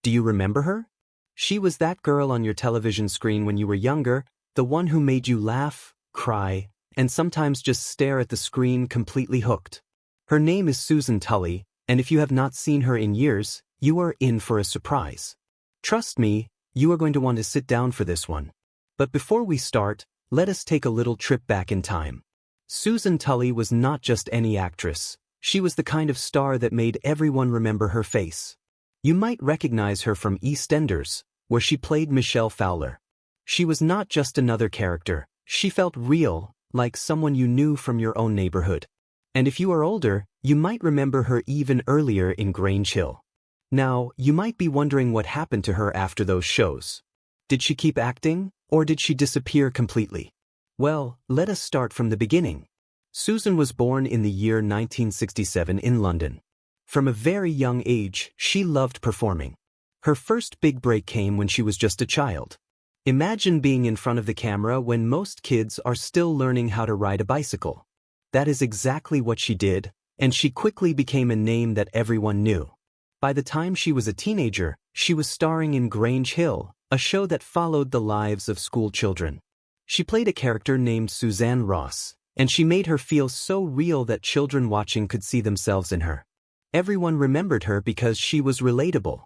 Do you remember her? She was that girl on your television screen when you were younger, the one who made you laugh, cry, and sometimes just stare at the screen completely hooked. Her name is Susan Tully, and if you have not seen her in years, you are in for a surprise. Trust me, you are going to want to sit down for this one. But before we start, let us take a little trip back in time. Susan Tully was not just any actress. She was the kind of star that made everyone remember her face. You might recognize her from EastEnders, where she played Michelle Fowler. She was not just another character. She felt real, like someone you knew from your own neighborhood. And if you are older, you might remember her even earlier in Grange Hill. Now, you might be wondering what happened to her after those shows. Did she keep acting, or did she disappear completely? Well, let us start from the beginning. Susan was born in the year 1967 in London. From a very young age, she loved performing. Her first big break came when she was just a child. Imagine being in front of the camera when most kids are still learning how to ride a bicycle. That is exactly what she did, and she quickly became a name that everyone knew. By the time she was a teenager, she was starring in Grange Hill, a show that followed the lives of school children. She played a character named Suzanne Ross, and she made her feel so real that children watching could see themselves in her. Everyone remembered her because she was relatable.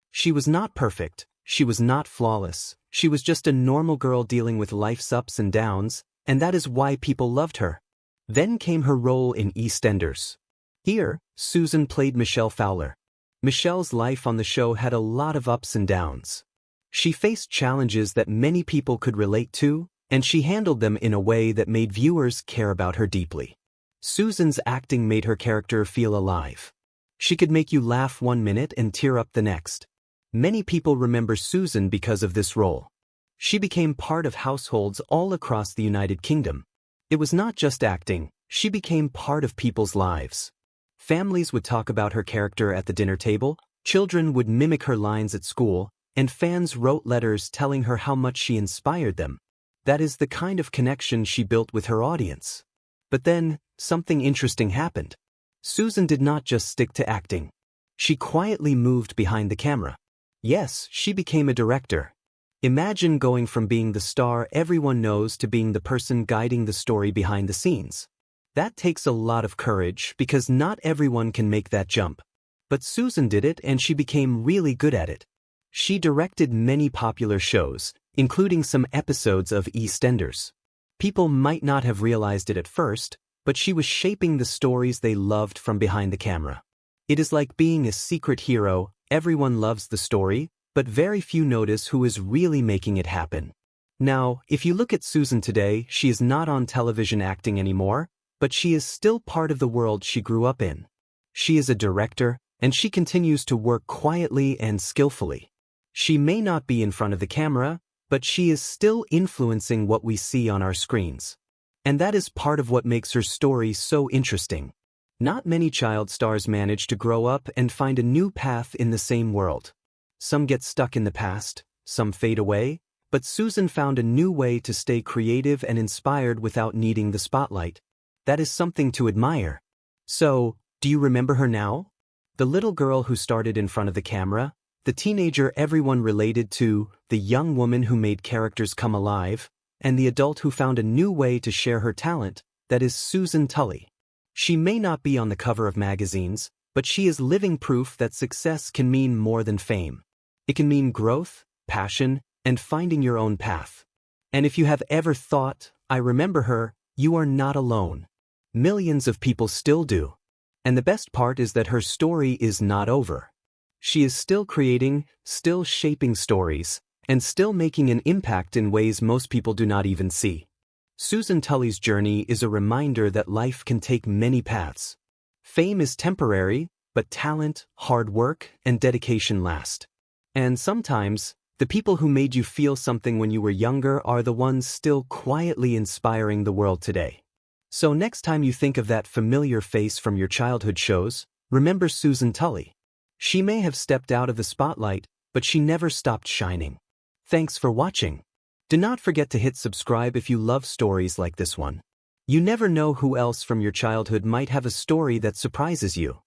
She was not perfect, she was not flawless, she was just a normal girl dealing with life's ups and downs, and that is why people loved her. Then came her role in EastEnders. Here, Susan played Michelle Fowler. Michelle's life on the show had a lot of ups and downs. She faced challenges that many people could relate to, and she handled them in a way that made viewers care about her deeply. Susan's acting made her character feel alive. She could make you laugh one minute and tear up the next. Many people remember Susan because of this role. She became part of households all across the United Kingdom. It was not just acting, she became part of people's lives. Families would talk about her character at the dinner table, children would mimic her lines at school, and fans wrote letters telling her how much she inspired them. That is the kind of connection she built with her audience. But then, something interesting happened. Susan did not just stick to acting. She quietly moved behind the camera. Yes, she became a director. Imagine going from being the star everyone knows to being the person guiding the story behind the scenes. That takes a lot of courage because not everyone can make that jump. But Susan did it and she became really good at it. She directed many popular shows, including some episodes of EastEnders. People might not have realized it at first, but she was shaping the stories they loved from behind the camera. It is like being a secret hero. Everyone loves the story, but very few notice who is really making it happen. Now, if you look at Susan today, she is not on television acting anymore, but she is still part of the world she grew up in. She is a director, and she continues to work quietly and skillfully. She may not be in front of the camera, but she is still influencing what we see on our screens. And that is part of what makes her story so interesting. Not many child stars manage to grow up and find a new path in the same world. Some get stuck in the past, some fade away, but Susan found a new way to stay creative and inspired without needing the spotlight. That is something to admire. So, do you remember her now? The little girl who started in front of the camera, the teenager everyone related to, the young woman who made characters come alive, and the adult who found a new way to share her talent, that is Susan Tully. She may not be on the cover of magazines, but she is living proof that success can mean more than fame. It can mean growth, passion, and finding your own path. And if you have ever thought, I remember her, you are not alone. Millions of people still do. And the best part is that her story is not over. She is still creating, still shaping stories, and still making an impact in ways most people do not even see. Susan Tully's journey is a reminder that life can take many paths. Fame is temporary, but talent, hard work, and dedication last. And sometimes, the people who made you feel something when you were younger are the ones still quietly inspiring the world today. So next time you think of that familiar face from your childhood shows, remember Susan Tully. She may have stepped out of the spotlight, but she never stopped shining. Thanks for watching. Do not forget to hit subscribe if you love stories like this one. You never know who else from your childhood might have a story that surprises you.